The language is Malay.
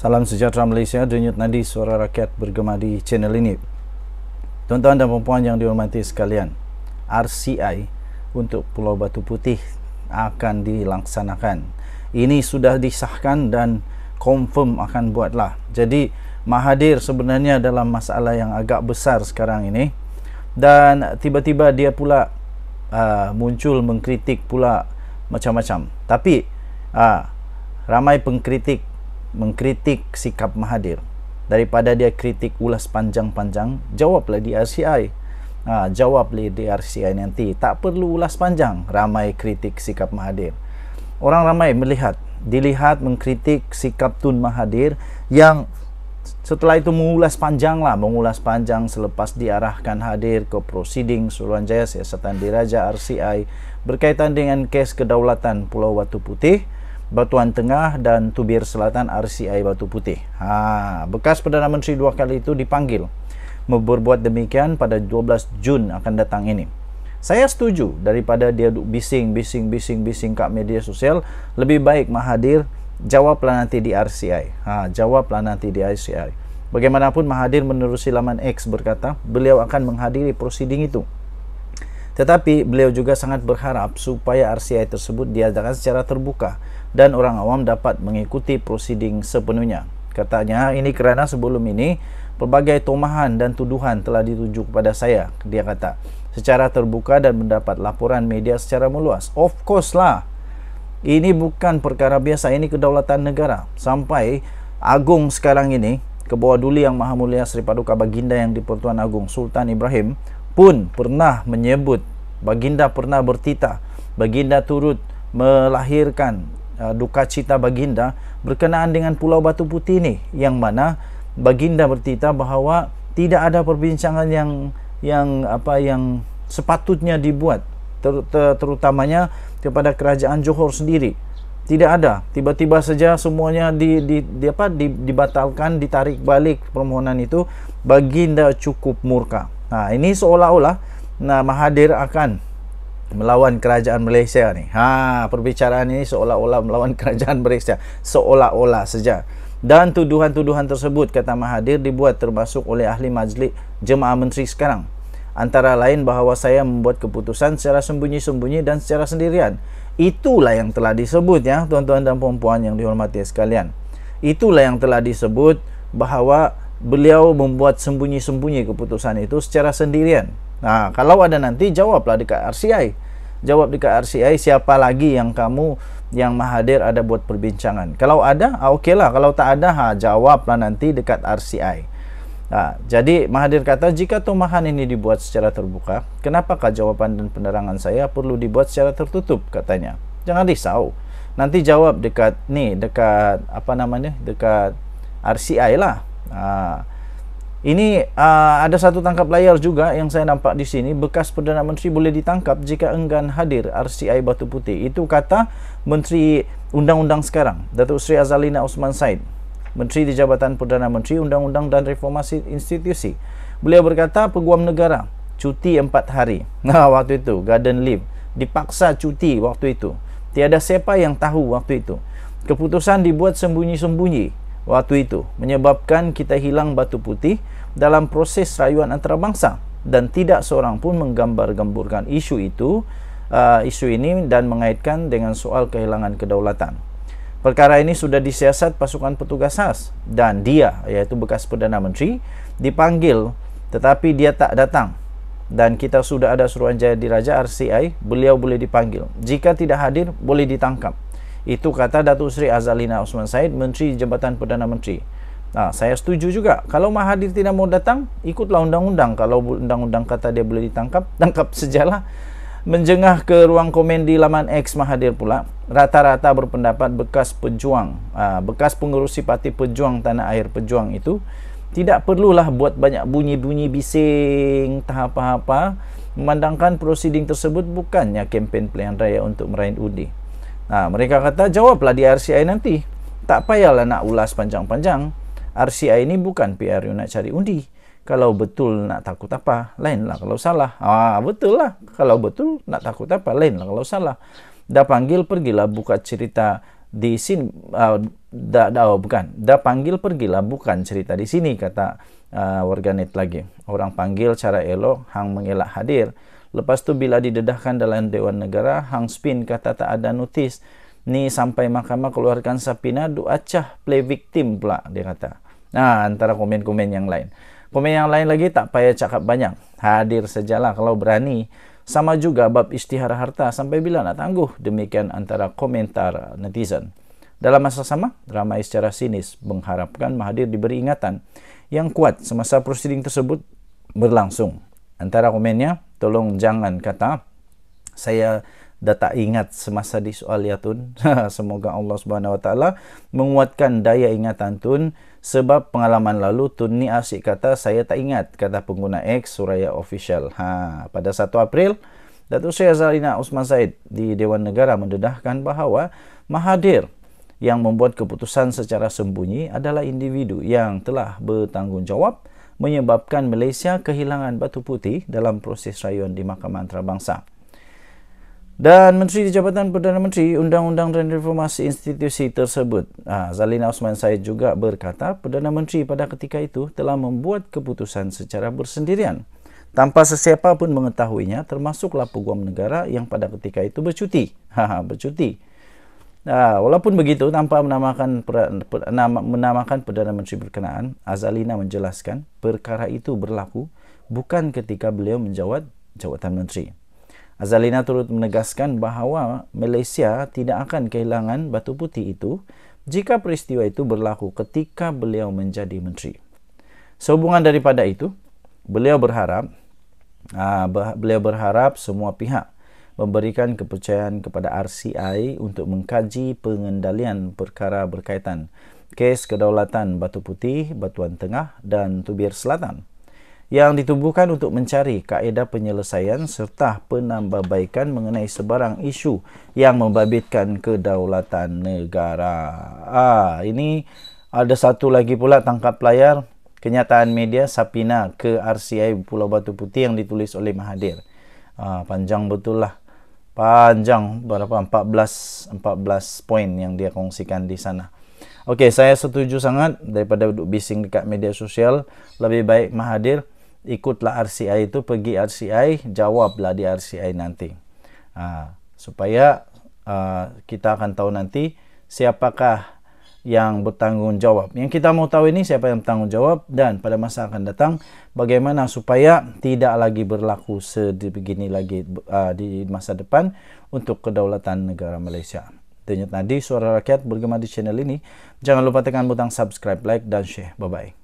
Salam sejahtera Malaysia, denyut nadi suara rakyat bergema di channel ini. Tuan-tuan dan puan yang dihormati sekalian, RCI untuk Pulau Batu Putih akan dilaksanakan. Ini sudah disahkan dan confirm akan buatlah. Jadi Mahathir sebenarnya dalam masalah yang agak besar sekarang ini, dan tiba-tiba dia pula muncul mengkritik pula macam-macam. Tapi ramai pengkritik mengkritik sikap Mahathir. Daripada dia kritik ulas panjang-panjang, jawablah di RCI. Jawablah di RCI nanti. Tak perlu ulas panjang. Ramai kritik sikap Mahathir. Orang ramai dilihat mengkritik sikap Tun Mahathir yang setelah itu mengulas panjang selepas diarahkan hadir ke prosiding Suruhanjaya Siasatan Diraja RCI berkaitan dengan kes kedaulatan Pulau Batu Putih, Batuan Tengah dan Tubir Selatan RCI Batu Putih. Bekas Perdana Menteri dua kali itu dipanggil berbuat demikian pada 12 Jun akan datang ini. Saya setuju, daripada dia bising kat media sosial, lebih baik Mahathir jawablah nanti di RCI. Jawablah nanti di RCI. Bagaimanapun Mahathir menerusi laman X berkata beliau akan menghadiri prosiding itu. Tetapi beliau juga sangat berharap supaya RCI tersebut diadakan secara terbuka dan orang awam dapat mengikuti prosiding sepenuhnya. Katanya ini kerana sebelum ini pelbagai tomahan dan tuduhan telah dituju kepada saya, dia kata, secara terbuka dan mendapat laporan media secara meluas. Of course lah, ini bukan perkara biasa, ini kedaulatan negara. Sampai Agung sekarang ini, ke bawah Duli Yang Maha Mulia Seri Paduka Baginda yang di-Pertuan Agong Sultan Ibrahim pun pernah menyebut, Baginda pernah bertitah, Baginda turut melahirkan duka cita Baginda berkenaan dengan Pulau Batu Putih ini, yang mana Baginda bertitah bahawa tidak ada perbincangan yang sepatutnya dibuat, terutamanya kepada kerajaan Johor sendiri. Tidak ada, tiba-tiba saja semuanya dibatalkan, ditarik balik permohonan itu. Baginda cukup murka. Ini seolah-olah Mahathir akan melawan kerajaan Malaysia ni. Perbicaraan ini seolah-olah melawan kerajaan Malaysia, seolah-olah saja. Dan tuduhan-tuduhan tersebut, kata Mahathir, dibuat termasuk oleh ahli majlis Jemaah Menteri sekarang. Antara lain bahawa saya membuat keputusan secara sembunyi-sembunyi dan secara sendirian. Itulah yang telah disebut, ya tuan-tuan dan puan-puan yang dihormati sekalian. Itulah yang telah disebut bahawa beliau membuat sembunyi-sembunyi keputusan itu secara sendirian. Kalau ada nanti, jawablah dekat RCI. Jawab dekat RCI siapa lagi yang Mahathir ada buat perbincangan. Kalau ada, okeylah. Kalau tak ada, jawablah nanti dekat RCI. Jadi Mahathir kata, jika tomahan ini dibuat secara terbuka, kenapakah jawapan dan penerangan saya perlu dibuat secara tertutup, katanya. Jangan risau. Nanti jawab dekat RCI lah. Ini ada satu tangkap layar juga yang saya nampak di sini. Bekas Perdana Menteri boleh ditangkap jika enggan hadir RCI Batu Putih. Itu kata Menteri Undang-Undang sekarang, Datuk Seri Azalina Osman Said, Menteri di Jabatan Perdana Menteri Undang-Undang dan Reformasi Institusi. Beliau berkata peguam negara cuti 4 hari. Waktu itu garden leave, dipaksa cuti waktu itu. Tiada siapa yang tahu waktu itu. Keputusan dibuat sembunyi-sembunyi waktu itu, menyebabkan kita hilang Batu Putih dalam proses rayuan antarabangsa, dan tidak seorang pun menggambar-gemburkan isu ini dan mengaitkan dengan soal kehilangan kedaulatan. Perkara ini sudah disiasat pasukan petugas khas, dan dia, iaitu bekas Perdana Menteri, dipanggil tetapi dia tak datang, dan kita sudah ada Suruhanjaya Diraja RCI, beliau boleh dipanggil. Jika tidak hadir, boleh ditangkap. Itu kata Datuk Seri Azalina Osman Said, Menteri Jabatan Perdana Menteri. Saya setuju juga. Kalau Mahathir tidak mau datang, ikutlah undang-undang. Kalau undang-undang kata dia boleh ditangkap, tangkap sejalah. Menjengah ke ruang komen di laman X Mahathir pula, rata-rata berpendapat bekas pejuang, bekas pengerusi Parti Pejuang Tanah Air Pejuang itu tidak perlulah buat banyak bunyi-bunyi bising tak apa-apa, memandangkan prosiding tersebut bukannya kempen pilihan raya untuk meraih undi. Mereka kata jawablah di RCI nanti. Tak payahlah nak ulas panjang-panjang. RCI ini bukan PRU nak cari undi. Kalau betul nak takut apa, lainlah kalau salah. Betul lah. Kalau betul nak takut apa, lainlah kalau salah. Dah panggil, pergilah buka cerita di sini bukan, dah panggil pergilah, bukan cerita di sini, kata warganet lagi. Orang panggil cara elok, hang mengelak hadir. Lepas tu bila didedahkan dalam Dewan Negara, hang spin kata tak ada notis. Ni sampai mahkamah keluarkan sapina, du acah play victim pula, dia kata. Nah, antara komen-komen yang lain. Komen yang lain lagi tak payah cakap banyak. Hadir sajalah kalau berani. Sama juga bab isytihar harta, sampai bila nak tangguh? Demikian antara komentar netizen. Dalam masa sama, ramai secara sinis mengharapkan Mahathir diberi ingatan yang kuat semasa prosiding tersebut berlangsung. Antara komennya, tolong jangan kata saya dah tak ingat semasa di soal ya Tun. Semoga Allah Subhanahu Wa Taala menguatkan daya ingatan Tun, sebab pengalaman lalu Tun ni asyik kata saya tak ingat, kata pengguna X Suraya Official. Pada 1 April, Datuk Seri Zalina Osman Said di Dewan Negara mendedahkan bahawa Mahathir yang membuat keputusan secara sembunyi adalah individu yang telah bertanggungjawab menyebabkan Malaysia kehilangan batu putih dalam proses rayuan di Mahkamah Antarabangsa. Dan Menteri di Jabatan Perdana Menteri, Undang-Undang dan Reformasi Institusi tersebut, Zalina Osman Said juga berkata, Perdana Menteri pada ketika itu telah membuat keputusan secara bersendirian tanpa sesiapa pun mengetahuinya, termasuklah Peguam Negara yang pada ketika itu bercuti. Walaupun begitu, tanpa menamakan Perdana Menteri berkenaan, Zalina menjelaskan perkara itu berlaku bukan ketika beliau menjawat jawatan menteri. Zalina turut menegaskan bahawa Malaysia tidak akan kehilangan batu putih itu jika peristiwa itu berlaku ketika beliau menjadi menteri. Sehubungan daripada itu, beliau berharap semua pihak memberikan kepercayaan kepada RCI untuk mengkaji pengendalian perkara berkaitan kes kedaulatan Batu Putih, Batuan Tengah dan Tubir Selatan yang ditubuhkan untuk mencari kaedah penyelesaian serta penambahbaikan mengenai sebarang isu yang membabitkan kedaulatan negara. Ini ada satu lagi pula tangkap layar kenyataan media Sapina ke RCI Pulau Batu Putih yang ditulis oleh Mahathir. Panjang betul lah. Panjang, berapa? 14 poin yang dia kongsikan di sana. Okey, saya setuju sangat. Daripada duduk bising dekat media sosial, lebih baik Mahathir ikutlah RCI itu, pergi RCI, jawablah di RCI nanti. Supaya kita akan tahu nanti siapakah yang bertanggungjawab. Yang kita mau tahu ini siapa yang bertanggungjawab, dan pada masa akan datang bagaimana supaya tidak lagi berlaku sebegini lagi di masa depan untuk kedaulatan negara Malaysia. Denyut nadi suara rakyat bergema di channel ini. Jangan lupa tekan butang subscribe, like dan share. Bye bye.